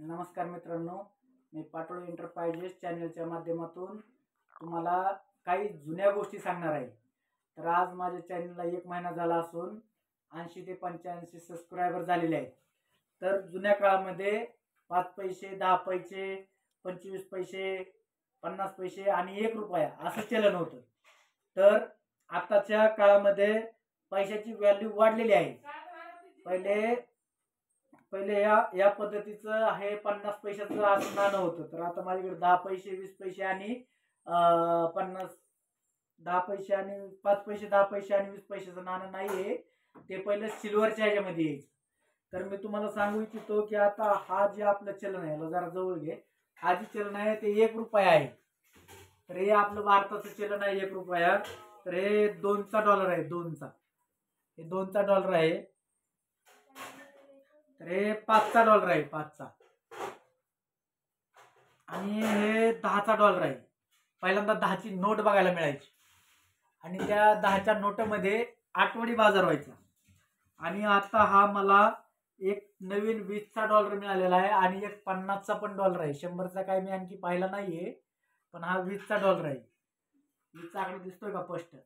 नमस्कार मित्रांनो, मी पाटोळे एंटरप्राइजेस चॅनलच्या माध्यमातून तुम्हाला काही जुन्या गोष्टी सांगणार आहे। तर आज माझ्या चॅनलला 1 महिना झाला असून 80 ते 85 सबस्क्रायबर झालेले आहेत। तर जुन्या काळामध्ये 5 पैसे, 10 पैसे, 25 पैसे, 50 पैसे आणि 1 रुपया असं चलन होतं। तर आताच्या काळामध्ये पैशाची व्हॅल्यू वाढलेली आहे। पहिले या पद्धतीचं हे 50 पैशाचं असं नाणं होतं। तर आता माझ्याकडे 10 पैसे, 20 पैसे आणि 50 10 पैसे आणि 5 पैसे, 10 पैसे आणि 20 पैशाचं नाणं नाहीये, ते पहिलं सिल्वरच्या ह्याच्यामध्ये यायचं। तर मी तुम्हाला सांगू इच्छितो की आता हा जे आपलं चलन आहे, जरा जवळ घे, हा जे चलन आहे ते 1 रुपया आहे। तर हे आपलं भारताचं चलन आहे 1 रुपया। तर हे 2चा डॉलर आहे, 2चा, हे 2चा डॉलर आहे। तर हे 5चा डॉलर आहे, 5चा, आणि हे 10चा डॉलर आहे। पहिल्यांदा 10ची नोट बघायला मिळायची आणि त्या 10च्या नोटमध्ये आठवडी बाजार व्हायचा। आणि आता हा मला एक नवीन 20चा डॉलर मिळालेला आहे आणि एक 50चा पण डॉलर आहे। 100चा काय मी आणखी पाहिला नाहीये, पण हा 20चा डॉलर आहे। 20चा आकडा दिसतोय का स्पष्ट?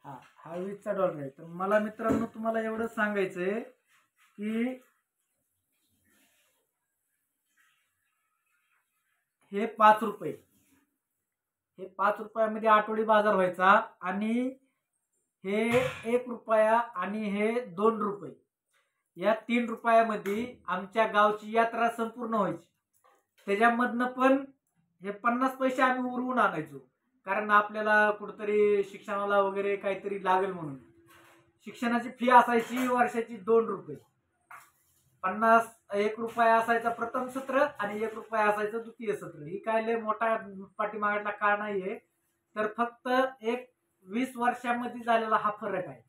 हा 20चा डॉलर आहे। तर मला मित्रांनो तुम्हाला एवढं सांगायचंय की हे 5 रुपये, हे 5 रुपयामध्ये आठवडी बाजार व्हायचा आणि हे 1 रुपया आणि हे 2 रुपये, या 3 रुपयामध्ये आमच्या गावची यात्रा संपूर्ण व्हायची। त्याच्यामधनं पण हे 50 पैसे आम्ही उरवून आणायचो, कारण आपल्याला कुठेतरी शिक्षणाला वगैरे काहीतरी लागेल म्हणून। शिक्षणाची फी असायची वर्षाची 2 रुपये। 1 रुपया असायचा प्रथम सत्र आणि 1 रुपया असायचं द्वितीय सत्र। ही काय लय मोठा पाठीमागचा काळ नाहीये, तर फक्त एक 20 वर्षांमध्ये झालेला हा फरक आहे।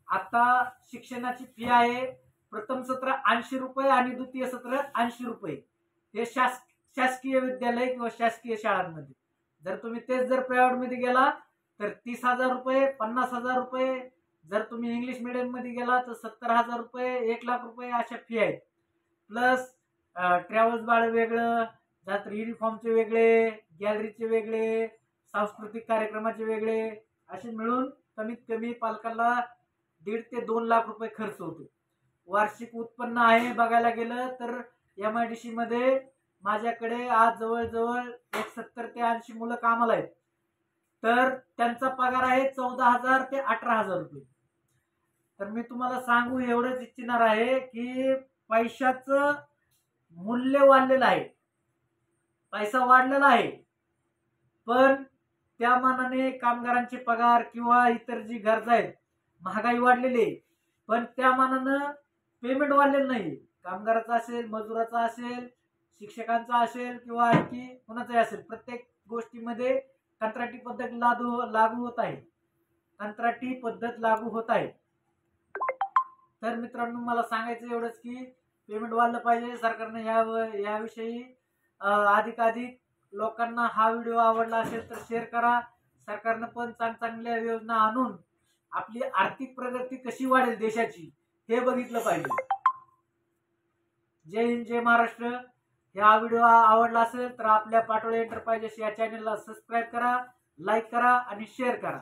आता शिक्षणाची फी आहे प्रथम सत्र 80 रुपये आणि द्वितीय सत्र 80 रुपये। हे शासकीय विद्यालय किंवा शासकीय शाळांमध्ये। जर तुम्ही तेच जर प्रायव्हेट मध्ये गेला तर 30,000 रुपये, 50,000 रुपये। जर तुम्ही इंग्लिश मीडियम मध्ये गेला तर 70,000 रुपये, 1 लाख रुपये अशा फी आहेत। प्लस ट्रॅव्हल्स भाडं वेगळं, जात युनिफॉर्मचे वेगळे, गॅलरीचे वेगळे, सांस्कृतिक कार्यक्रमाचे वेगळे, असे मिळून कमीत कमी पालकाला 1.5 ते 2 लाख रुपये खर्च होतो। वार्षिक उत्पन्न आहे बघायला गेलं तर MIDC मध्ये माझ्याकडे आज जवळजवळ 70 ते 80 मुलं कामाला आहेत। तर त्यांचा पगार आहे 14,000 ते 18,000 रुपये। तर मी तुम्हाला सांगू एवढंच इच्छिणार आहे की पैशाचं मूल्य वाढलेलं आहे, पैसा वाढलेला आहे, पण त्या मानाने कामगारांचे पगार किंवा इतर जी गरजा आहेत, महागाई वाढलेली आहे, पण त्या मानानं पेमेंट वाढलेलं नाही। कामगाराचा असेल, मजुराचा असेल, शिक्षकांचा असेल किंवा आणखी कोणाचाही असेल, प्रत्येक गोष्टीमध्ये कंत्राटी पद्धत लागू होत आहे, कंत्राटी पद्धत लागू होत आहे। तर मित्रांनो मला सांगायचं एवढंच की पेमेंट वाढलं पाहिजे। सरकारने याविषयी अधिकाधिक लोकांना हा व्हिडिओ आवडला असेल तर शेअर करा। सरकारनं पण चांगल्या योजना आणून आपली आर्थिक प्रगती कशी वाढेल देशाची हे बघितलं पाहिजे। जय हिंद, जय महाराष्ट्र। हा व्हिडिओ आवडला असेल तर आपल्या पाटोळे एंटरप्राइजेस या चॅनलला सबस्क्राईब करा, लाईक करा आणि शेअर करा।